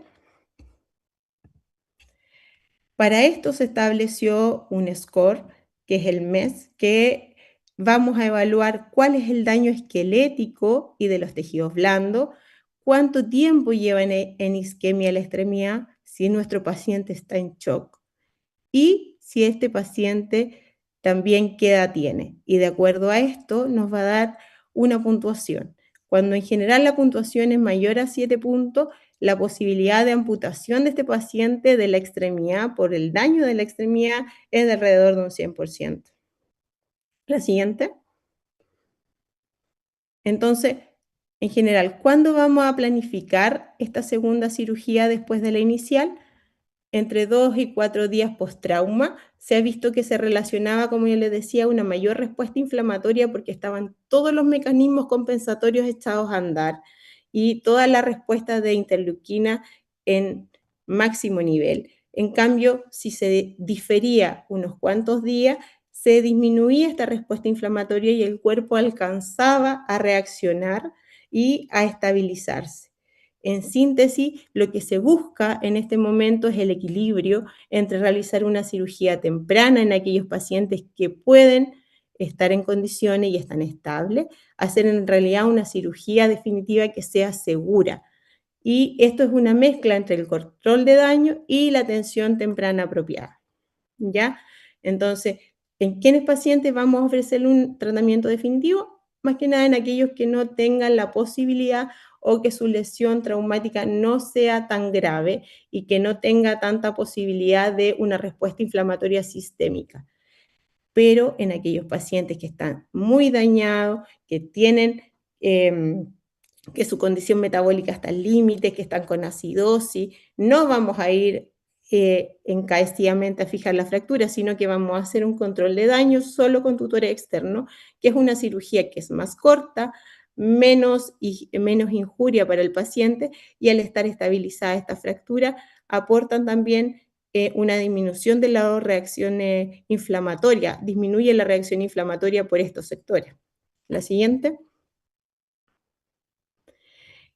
Speaker 1: Para esto se estableció un score, que es el MES, que vamos a evaluar cuál es el daño esquelético y de los tejidos blandos, cuánto tiempo lleva en isquemia la extremidad, si nuestro paciente está en shock y si este paciente también qué edad tiene. Y de acuerdo a esto nos va a dar una puntuación. Cuando en general la puntuación es mayor a 7 puntos, la posibilidad de amputación de este paciente de la extremidad por el daño de la extremidad es de alrededor de un 100%. La siguiente. Entonces, en general, ¿cuándo vamos a planificar esta segunda cirugía después de la inicial? Entre 2 y 4 días post-trauma, se ha visto que se relacionaba, como yo les decía, una mayor respuesta inflamatoria porque estaban todos los mecanismos compensatorios echados a andar y toda la respuesta de interleuquina en máximo nivel. En cambio, si se difería unos cuantos días, se disminuía esta respuesta inflamatoria y el cuerpo alcanzaba a reaccionar y a estabilizarse. En síntesis, lo que se busca en este momento es el equilibrio entre realizar una cirugía temprana en aquellos pacientes que pueden estar en condiciones y están estables, hacer en realidad una cirugía definitiva que sea segura. Y esto es una mezcla entre el control de daño y la atención temprana apropiada. ¿Ya? Entonces, ¿en quiénes pacientes vamos a ofrecer un tratamiento definitivo? Más que nada en aquellos que no tengan la posibilidad o que su lesión traumática no sea tan grave y que no tenga tanta posibilidad de una respuesta inflamatoria sistémica. Pero en aquellos pacientes que están muy dañados, que tienen que su condición metabólica está al límite, que están con acidosis, no vamos a ir encarecidamente a fijar la fractura, sino que vamos a hacer un control de daño solo con tutores externos, que es una cirugía que es más corta, menos injuria para el paciente y al estar estabilizada esta fractura aportan también una disminución de las reacciones inflamatorias, disminuye la reacción inflamatoria por estos sectores. La siguiente.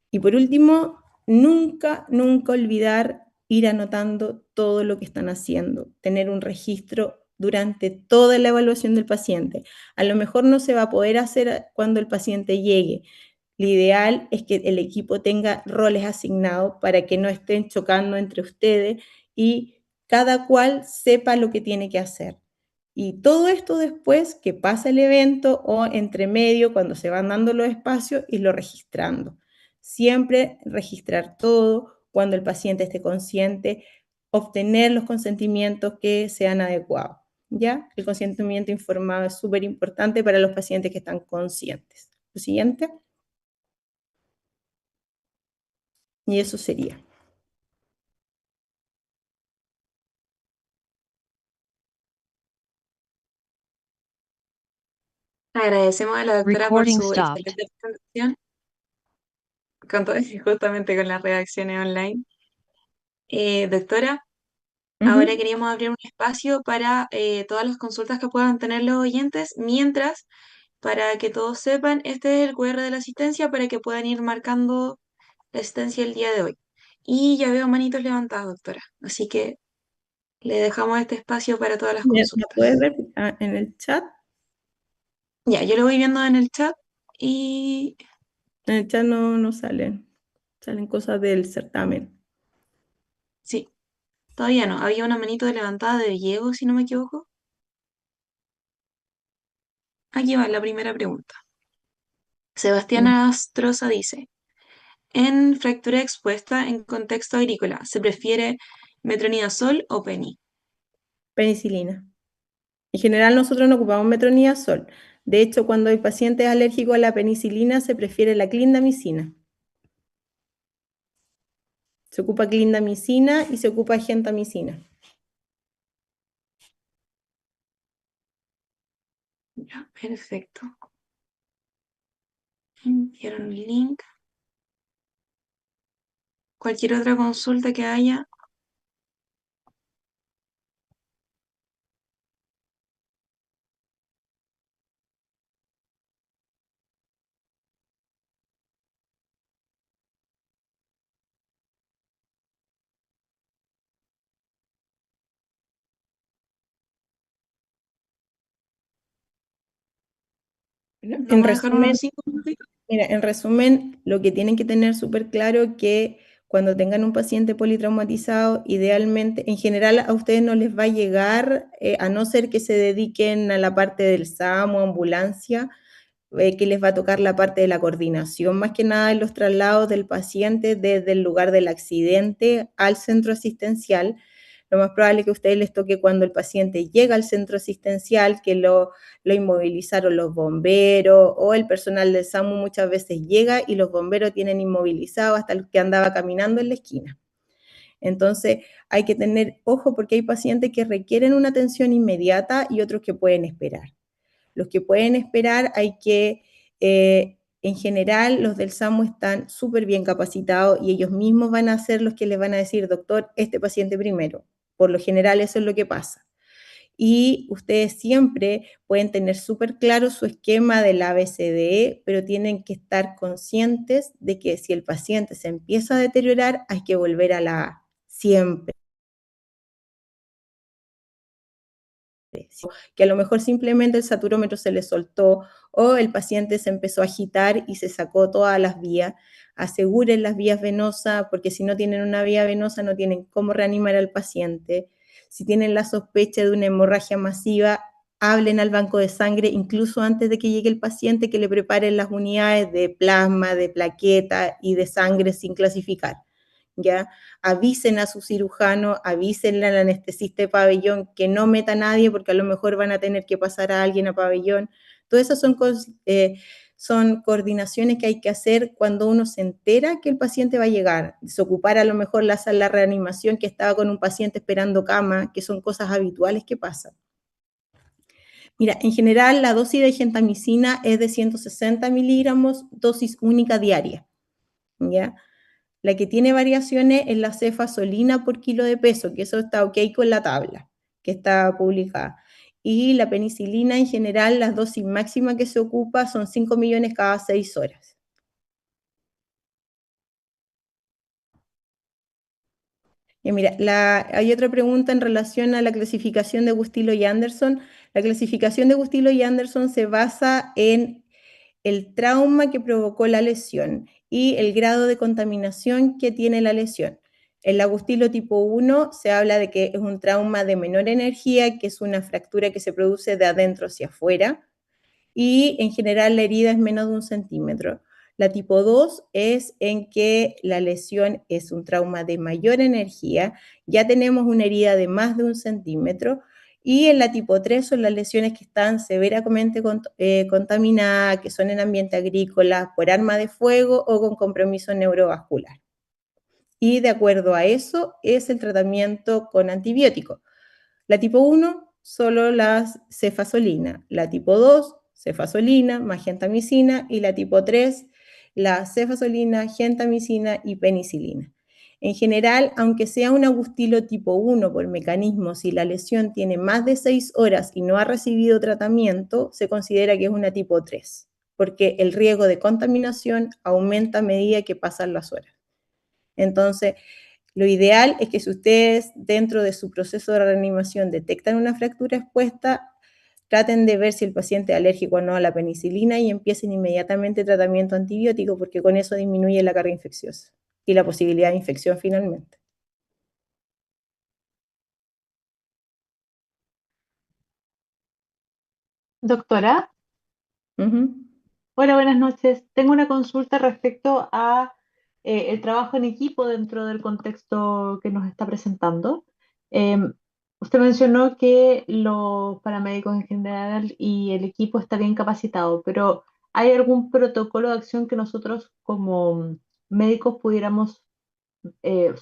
Speaker 1: Y por último, nunca olvidar ir anotando todo lo que están haciendo, tener un registro durante toda la evaluación del paciente. A lo mejor no se va a poder hacer cuando el paciente llegue. Lo ideal es que el equipo tenga roles asignados para que no estén chocando entre ustedes y cada cual sepa lo que tiene que hacer. Y todo esto después que pasa el evento o entre medio, cuando se van dando los espacios, irlo registrando. Siempre registrar todo cuando el paciente esté consciente, obtener los consentimientos que sean adecuados. ¿Ya? El consentimiento informado es súper importante para los pacientes que están conscientes. Lo siguiente. Y eso sería.
Speaker 2: Agradecemos a la doctora por
Speaker 3: Recording
Speaker 2: su
Speaker 3: stopped.
Speaker 2: excelente presentación, justamente con las redacciones online. Doctora, ahora
Speaker 1: Ujú.
Speaker 2: queríamos abrir un espacio para todas las consultas que puedan tener los oyentes, mientras, para que todos sepan, este es el QR de la asistencia para que puedan ir marcando la asistencia el día de hoy. Y ya veo manitos levantadas, doctora, así que le dejamos este espacio para todas las
Speaker 1: ¿Me puedes
Speaker 2: consultas.
Speaker 1: ver en el chat?
Speaker 2: Ya, yo lo voy viendo en el chat y
Speaker 1: En el chat no salen cosas del certamen.
Speaker 2: sí, todavía no. Había una manito levantada de Diego, si no me equivoco. Aquí va la primera pregunta. Sebastián
Speaker 1: Mm.
Speaker 2: Astroza dice, en fractura expuesta en contexto agrícola, ¿se prefiere metronidazol o peni?
Speaker 1: Penicilina. En general nosotros no ocupamos metronidazol. De hecho, cuando hay pacientes alérgicos a la penicilina, se prefiere la clindamicina. Se ocupa clindamicina y se ocupa gentamicina.
Speaker 2: Ya, perfecto. Enviaron un link. Cualquier otra consulta que haya.
Speaker 1: Bueno,
Speaker 2: Vamos a dejar unos 5 minutitos.
Speaker 1: en resumen, lo que tienen que tener súper claro es que Cuando tengan un paciente politraumatizado, idealmente, en general a ustedes no les va a llegar, a no ser que se dediquen a la parte del SAMU, ambulancia, que les va a tocar la parte de la coordinación, más que nada en los traslados del paciente desde el lugar del accidente al centro asistencial. Lo más probable es que a ustedes les toque cuando el paciente llega al centro asistencial, que lo inmovilizaron los bomberos o el personal del SAMU muchas veces llega y los bomberos tienen inmovilizado hasta el que andaba caminando en la esquina. Entonces hay que tener ojo porque hay pacientes que requieren una atención inmediata y otros que pueden esperar. Los que pueden esperar hay que, en general, los del SAMU están súper bien capacitados y ellos mismos van a ser los que les van a decir, doctor, este paciente primero. Por lo general eso es lo que pasa. Y ustedes siempre pueden tener súper claro su esquema del ABCDE, pero tienen que estar conscientes de que si el paciente se empieza a deteriorar, hay que volver a la A, siempre. Que a lo mejor simplemente el saturómetro se le soltó o el paciente se empezó a agitar y se sacó todas las vías. Aseguren las vías venosas, porque si no tienen una vía venosa no tienen cómo reanimar al paciente. Si tienen la sospecha de una hemorragia masiva, hablen al banco de sangre incluso antes de que llegue el paciente, que le preparen las unidades de plasma, de plaqueta y de sangre sin clasificar. ¿Ya? Avisen a su cirujano, avísenle al anestesista de pabellón que no meta a nadie porque a lo mejor van a tener que pasar a alguien a pabellón. Todas esas son coordinaciones que hay que hacer cuando uno se entera que el paciente va a llegar. Desocupar a lo mejor la sala de reanimación que estaba con un paciente esperando cama, que son cosas habituales que pasan. Mira, en general la dosis de gentamicina es de 160 miligramos, dosis única diaria, ¿ya? La que tiene variaciones es la cefazolina por kilo de peso, que eso está ok con la tabla que está publicada. Y la penicilina en general, las dosis máximas que se ocupa son 5 millones cada 6 horas. Y mira, hay otra pregunta en relación a la clasificación de Gustilo y Anderson. La clasificación de Gustilo y Anderson se basa en el trauma que provocó la lesión y el grado de contaminación que tiene la lesión. El agustilo tipo 1 se habla de que es un trauma de menor energía, que es una fractura que se produce de adentro hacia afuera, y en general la herida es menos de 1 centímetro. La tipo 2 es en que la lesión es un trauma de mayor energía, ya tenemos una herida de más de 1 centímetro, y en la tipo 3 son las lesiones que están severamente contaminadas, que son en ambiente agrícola, por arma de fuego o con compromiso neurovascular. Y de acuerdo a eso es el tratamiento con antibióticos. La tipo 1, solo la cefazolina. La tipo 2, cefazolina más gentamicina. Y la tipo 3, la cefazolina, gentamicina y penicilina. En general, aunque sea un agustilo tipo 1 por mecanismo, si la lesión tiene más de 6 horas y no ha recibido tratamiento, se considera que es una tipo 3, porque el riesgo de contaminación aumenta a medida que pasan las horas. Entonces, lo ideal es que si ustedes dentro de su proceso de reanimación detectan una fractura expuesta, traten de ver si el paciente es alérgico o no a la penicilina y empiecen inmediatamente tratamiento antibiótico, porque con eso disminuye la carga infecciosa y la posibilidad de infección finalmente.
Speaker 3: Doctora,
Speaker 1: Ujú.
Speaker 3: hola, buenas noches. Tengo una consulta respecto a el trabajo en equipo dentro del contexto que nos está presentando. Em, Usted mencionó que los paramédicos en general y el equipo está bien capacitado, pero ¿hay algún protocolo de acción que nosotros como médicos pudiéramos,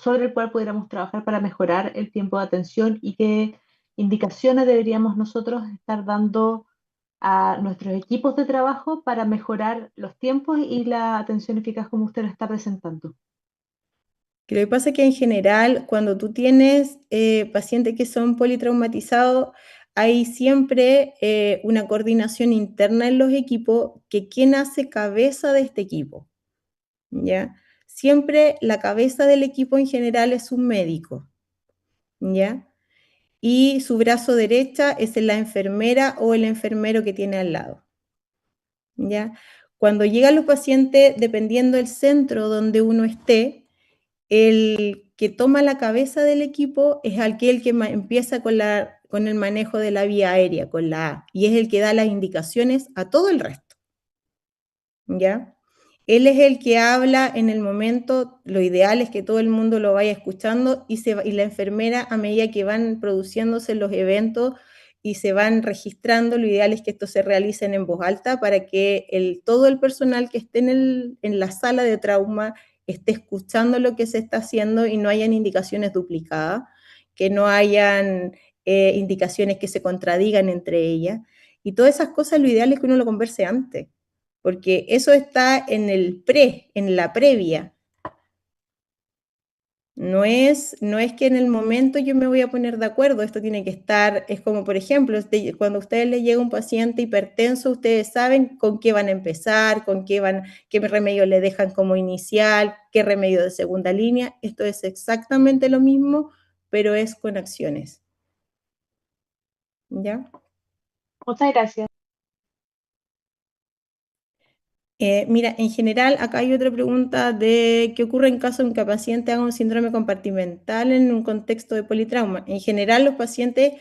Speaker 3: sobre el cual pudiéramos trabajar para mejorar el tiempo de atención y qué indicaciones deberíamos nosotros estar dando a nuestros equipos de trabajo para mejorar los tiempos y la atención eficaz como usted lo está presentando?
Speaker 1: Lo que pasa es que en general, cuando tú tienes pacientes que son politraumatizados, hay siempre una coordinación interna en los equipos que quién hace cabeza de este equipo. ¿Ya? Siempre la cabeza del equipo en general es un médico, ¿ya? Y su brazo derecha es la enfermera o el enfermero que tiene al lado, ¿ya? Cuando llegan los pacientes, dependiendo del centro donde uno esté, el que toma la cabeza del equipo es aquel que empieza con el manejo de la vía aérea, con la A, y es el que da las indicaciones a todo el resto, ¿ya? Él es el que habla en el momento, lo ideal es que todo el mundo lo vaya escuchando y la enfermera, a medida que van produciéndose los eventos y se van registrando, lo ideal es que esto se realicen en voz alta para que todo el personal que esté en la sala de trauma esté escuchando lo que se está haciendo y no hayan indicaciones duplicadas, que no hayan indicaciones que se contradigan entre ellas. Y todas esas cosas lo ideal es que uno lo converse antes, porque eso está en en la previa. No es que en el momento yo me voy a poner de acuerdo, esto tiene que estar, es como por ejemplo, cuando a ustedes les llega un paciente hipertenso, ustedes saben con qué van a empezar, qué remedio le dejan como inicial, qué remedio de segunda línea. Esto es exactamente lo mismo, pero es con acciones. ¿Ya?
Speaker 3: Muchas gracias.
Speaker 1: Mira, en general, acá hay otra pregunta de qué ocurre en caso de que un paciente haga un síndrome compartimental en un contexto de politrauma. En general, los pacientes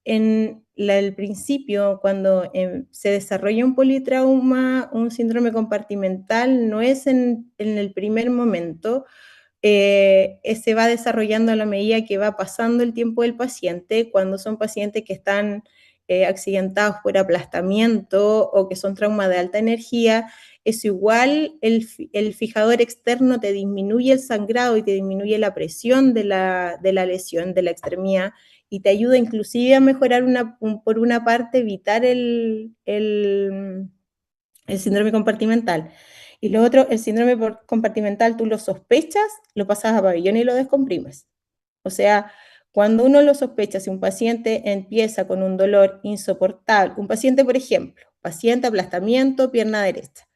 Speaker 1: en el principio, cuando se desarrolla un politrauma, un síndrome compartimental, no es en el primer momento, se va desarrollando a la medida que va pasando el tiempo del paciente, cuando son pacientes que están accidentados por aplastamiento o que son traumas de alta energía, es igual, el fijador externo te disminuye el sangrado y te disminuye la presión de la lesión, de la extremidad, y te ayuda inclusive a mejorar por una parte, evitar el síndrome compartimental. Y lo otro, el síndrome compartimental, tú lo sospechas, lo pasas a pabellón y lo descomprimes. O sea, cuando uno lo sospecha, si un paciente empieza con un dolor insoportable, un paciente, por ejemplo, paciente aplastamiento, pierna derecha,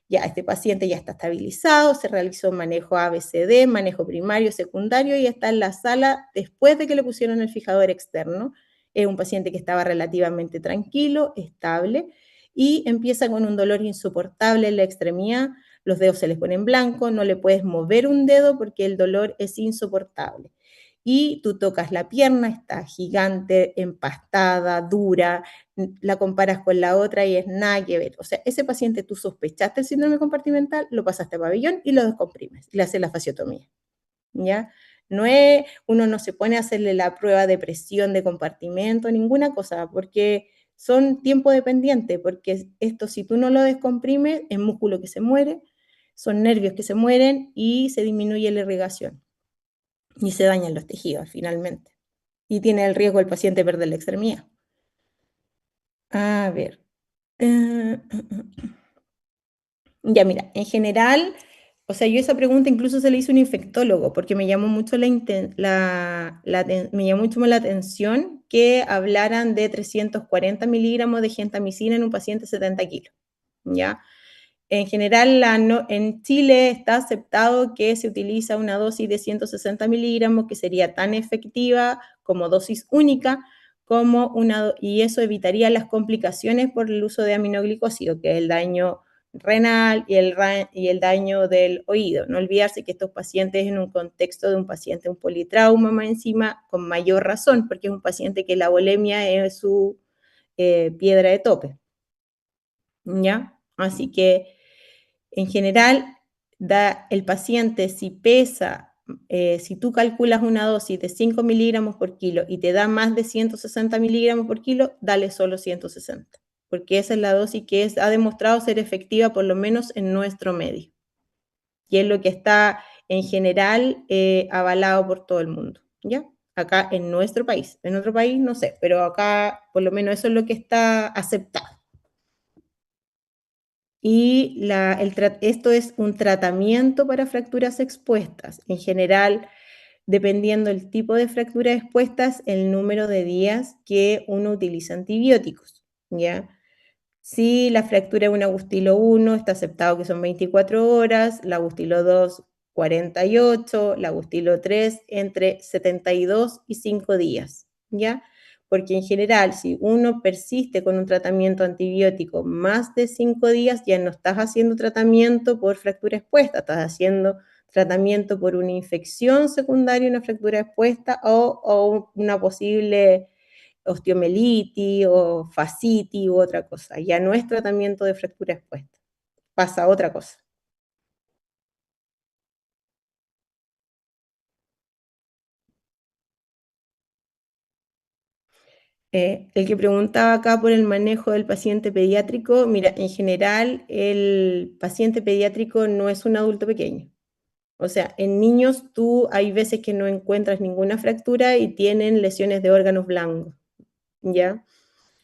Speaker 1: ya este paciente ya está estabilizado, se realizó manejo ABCD, manejo primario, secundario, y está en la sala después de que le pusieron el fijador externo. Es un paciente que estaba relativamente tranquilo, estable, y empieza con un dolor insoportable en la extremidad, los dedos se les ponen blancos, no le puedes mover un dedo porque el dolor es insoportable. Y tú tocas la pierna, está gigante, empastada, dura, la comparas con la otra y es nada que ver. O sea, ese paciente tú sospechaste el síndrome compartimental, lo pasaste a pabellón y lo descomprimes, le haces la fasciotomía, ¿ya? Uno no se pone a hacerle la prueba de presión de compartimento, ninguna cosa, porque son tiempo dependiente, porque esto si tú no lo descomprimes, es músculo que se muere, son nervios que se mueren y se disminuye la irrigación y se dañan los tejidos finalmente. Y tiene el riesgo el paciente de perder la extremidad. A ver. Ya, mira, en general, o sea, yo esa pregunta incluso se la hice a un infectólogo porque me llamó mucho me llamó mucho la atención que hablaran de 340 miligramos de gentamicina en un paciente de 70 kilos, ¿ya? En general, en Chile está aceptado que se utiliza una dosis de 160 miligramos, que sería tan efectiva como dosis única, y eso evitaría las complicaciones por el uso de aminoglicosídeo, que es el daño renal y el daño del oído. No olvidarse que estos pacientes, en un contexto de un paciente, un politrauma más encima, con mayor razón, porque es un paciente que la bulimia es su piedra de tope, ¿ya? Así que en general, el paciente si pesa, si tú calculas una dosis de 5 miligramos por kilo y te da más de 160 miligramos por kilo, dale solo 160, porque esa es la dosis que ha demostrado ser efectiva por lo menos en nuestro medio, y es lo que está en general avalado por todo el mundo, ¿ya? Acá en nuestro país, en otro país no sé, pero acá por lo menos eso es lo que está aceptado. Y esto es un tratamiento para fracturas expuestas. En general, dependiendo del tipo de fractura expuestas, el número de días que uno utiliza antibióticos, ¿ya? Si la fractura es un Agustilo 1, está aceptado que son 24 horas, la Agustilo 2, 48, la Agustilo 3, entre 72 y 5 días, ¿ya? Porque en general, si uno persiste con un tratamiento antibiótico más de 5 días, ya no estás haciendo tratamiento por fractura expuesta, estás haciendo tratamiento por una infección secundaria, una fractura expuesta o una posible osteomelitis o fascitis u otra cosa. Ya no es tratamiento de fractura expuesta, pasa otra cosa. El que preguntaba acá por el manejo del paciente pediátrico, mira, en general el paciente pediátrico no es un adulto pequeño. O sea, en niños tú hay veces que no encuentras ninguna fractura y tienen lesiones de órganos blancos, ¿ya?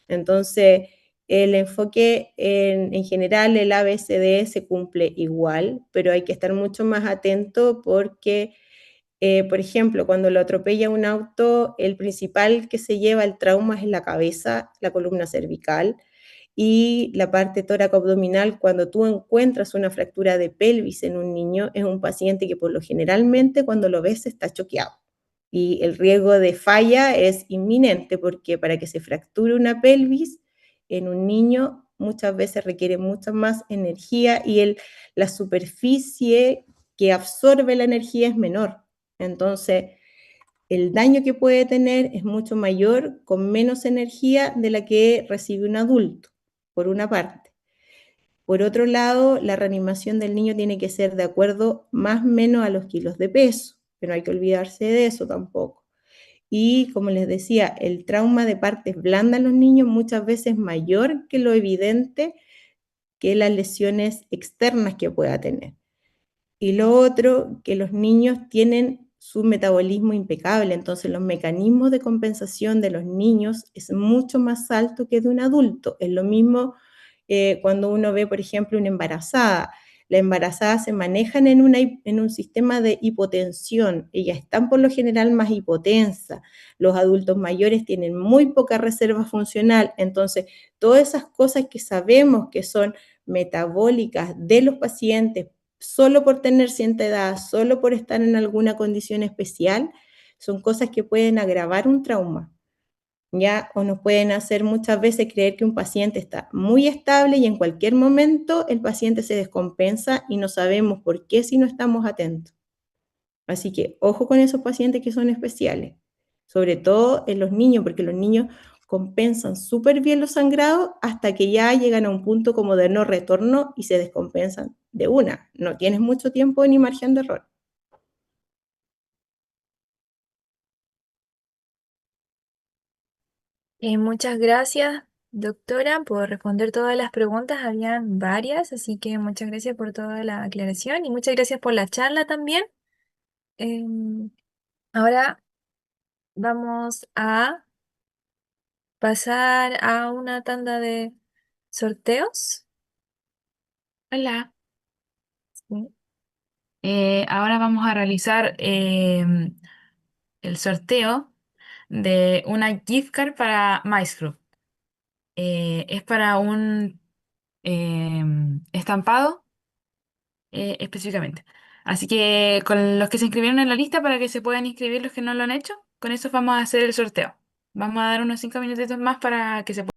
Speaker 1: Entonces, el enfoque en general, el ABCD se cumple igual, pero hay que estar mucho más atento porque, por ejemplo, cuando lo atropella un auto, el principal que se lleva el trauma es la cabeza, la columna cervical y la parte tóraco-abdominal. Cuando tú encuentras una fractura de pelvis en un niño, es un paciente que por lo generalmente cuando lo ves está choqueado y el riesgo de falla es inminente porque para que se fracture una pelvis en un niño muchas veces requiere mucha más energía y la superficie que absorbe la energía es menor. Entonces, el daño que puede tener es mucho mayor con menos energía de la que recibe un adulto, por una parte. Por otro lado, la reanimación del niño tiene que ser de acuerdo más o menos a los kilos de peso, pero no hay que olvidarse de eso tampoco. Y como les decía, el trauma de partes blandas en los niños muchas veces es mayor que lo evidente que las lesiones externas que pueda tener. Y lo otro, que los niños tienen su metabolismo impecable, entonces los mecanismos de compensación de los niños es mucho más alto que de un adulto. Es lo mismo cuando uno ve, por ejemplo, una embarazada. Las embarazadas se manejan en un sistema de hipotensión, ellas están por lo general más hipotensas, los adultos mayores tienen muy poca reserva funcional, entonces todas esas cosas que sabemos que son metabólicas de los pacientes solo por tener cierta edad, solo por estar en alguna condición especial, son cosas que pueden agravar un trauma. ¿Ya? O nos pueden hacer muchas veces creer que un paciente está muy estable y en cualquier momento el paciente se descompensa y no sabemos por qué si no estamos atentos. Así que ojo con esos pacientes que son especiales, sobre todo en los niños, porque los niños compensan súper bien los sangrados hasta que ya llegan a un punto como de no retorno y se descompensan de una. No tienes mucho tiempo ni margen de error.
Speaker 4: Muchas gracias, doctora, por responder todas las preguntas. Habían varias, así que muchas gracias por toda la aclaración y muchas gracias por la charla también. Em, Ahora vamos a pasar a una tanda de sorteos.
Speaker 5: Hola,
Speaker 4: Sí.
Speaker 5: ahora vamos a realizar el sorteo de una gift card para Maestro. Es para un estampado específicamente. Así que con los que se inscribieron en la lista para que se puedan inscribir los que no lo han hecho, con eso vamos a hacer el sorteo. Vamos a dar unos 5 minutitos más para que se